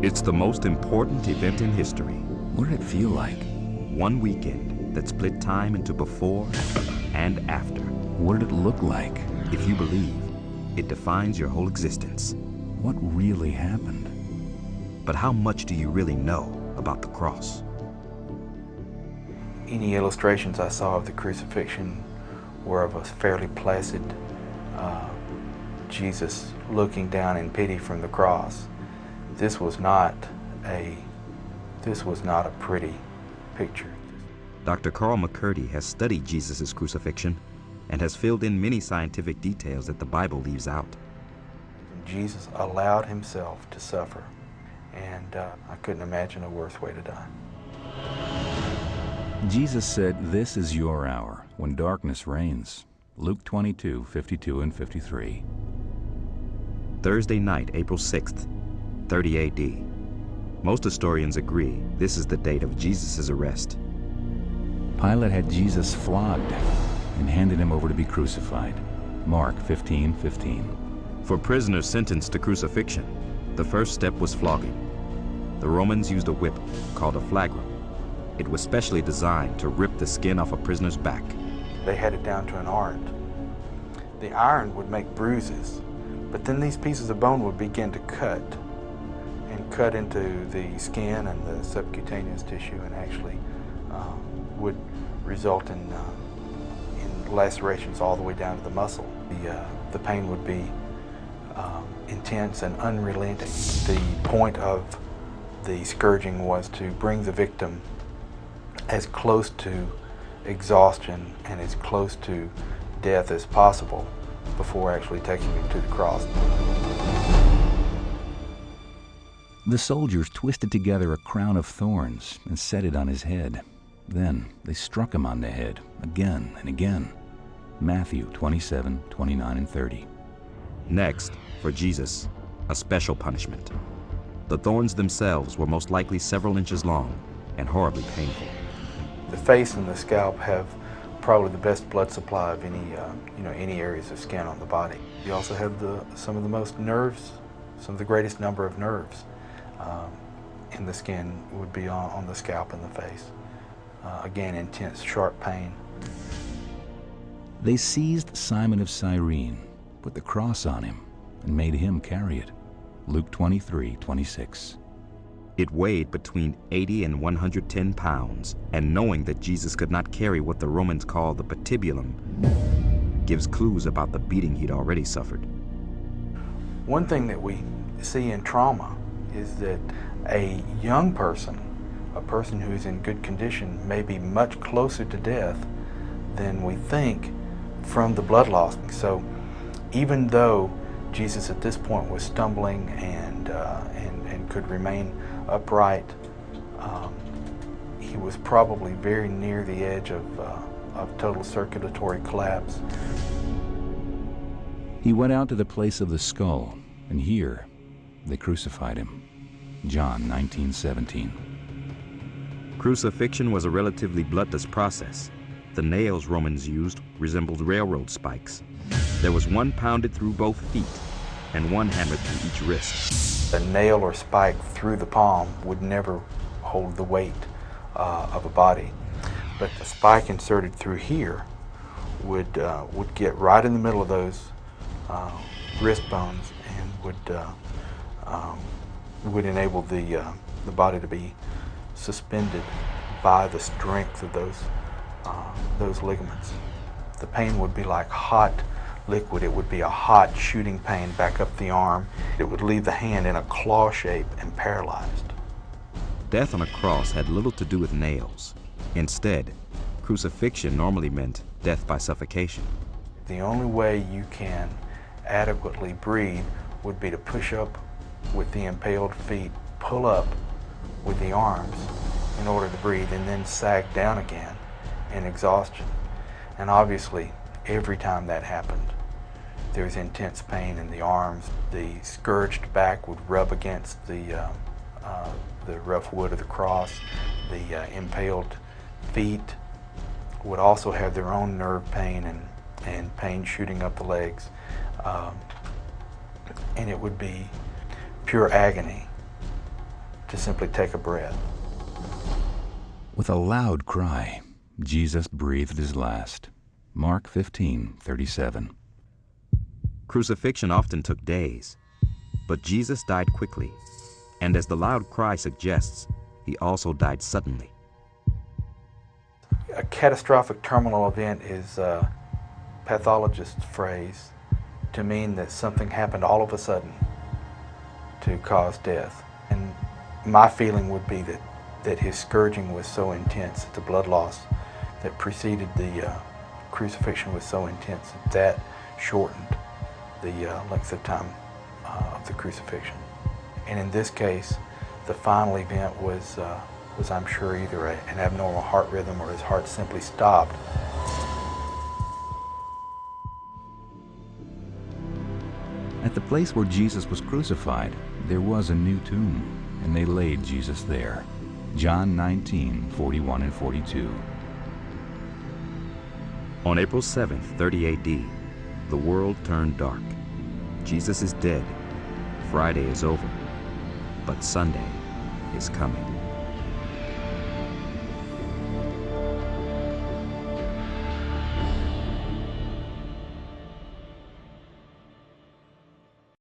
It's the most important event in history. What did it feel like? One weekend that split time into before and after. What did it look like? If you believe, it defines your whole existence. What really happened? But how much do you really know about the cross? Any illustrations I saw of the crucifixion were of a fairly placid Jesus looking down in pity from the cross. This was not a pretty picture. Dr. Carl McCurdy has studied Jesus' crucifixion and has filled in many scientific details that the Bible leaves out. Jesus allowed himself to suffer, and I couldn't imagine a worse way to die. Jesus said, "This is your hour, when darkness reigns." Luke 22:52 and 53. Thursday night, April 6th, 30 AD. Most historians agree this is the date of Jesus' arrest. Pilate had Jesus flogged and handed him over to be crucified. Mark 15:15. For prisoners sentenced to crucifixion, the first step was flogging. The Romans used a whip called a flagrum. It was specially designed to rip the skin off a prisoner's back. They had it down to an art. The iron would make bruises, but then these pieces of bone would begin to cut into the skin and the subcutaneous tissue, and actually would result in lacerations all the way down to the muscle. The pain would be intense and unrelenting. The point of the scourging was to bring the victim as close to exhaustion and as close to death as possible before actually taking him to the cross. The soldiers twisted together a crown of thorns and set it on his head. Then they struck him on the head again and again. Matthew 27:29 and 30. Next, for Jesus, a special punishment. The thorns themselves were most likely several inches long and horribly painful. The face and the scalp have probably the best blood supply of any areas of skin on the body. You also have some of the most nerves, some of the greatest number of nerves in the skin would be on the scalp and the face. Again, intense, sharp pain. They seized Simon of Cyrene, put the cross on him, and made him carry it. Luke 23:26. It weighed between 80 and 110 pounds, and knowing that Jesus could not carry what the Romans called the patibulum gives clues about the beating he'd already suffered. One thing that we see in trauma is that a young person, a person who's in good condition, may be much closer to death than we think from the blood loss. So even though Jesus at this point was stumbling and could remain upright, he was probably very near the edge of total circulatory collapse. He went out to the place of the skull, and here they crucified him. John 19:17. Crucifixion was a relatively bloodless process. The nails Romans used resembled railroad spikes. There was one pounded through both feet and one hammered through each wrist. A nail or spike through the palm would never hold the weight of a body, but the spike inserted through here would get right in the middle of those wrist bones and would enable the body to be suspended by the strength of those ligaments. The pain would be like hot liquid. It would be a hot shooting pain back up the arm. It would leave the hand in a claw shape and paralyzed. Death on a cross had little to do with nails. Instead, crucifixion normally meant death by suffocation. The only way you can adequately breathe would be to push up with the impaled feet, pull up with the arms in order to breathe, and then sag down again in exhaustion. And obviously, every time that happened, there was intense pain in the arms. The scourged back would rub against the rough wood of the cross. The impaled feet would also have their own nerve pain and pain shooting up the legs. And it would be pure agony to simply take a breath. With a loud cry, Jesus breathed his last. Mark 15:37. Crucifixion often took days, but Jesus died quickly, and as the loud cry suggests, he also died suddenly. A catastrophic terminal event is a pathologist's phrase to mean that something happened all of a sudden to cause death. And my feeling would be that his scourging was so intense, the blood loss that preceded the crucifixion was so intense that shortened the length of time of the crucifixion. And in this case, the final event was I'm sure either an abnormal heart rhythm or his heart simply stopped. At the place where Jesus was crucified, there was a new tomb, and they laid Jesus there. John 19:41 and 42. On April 7th, 30 AD, the world turned dark. Jesus is dead. Friday is over. But Sunday is coming.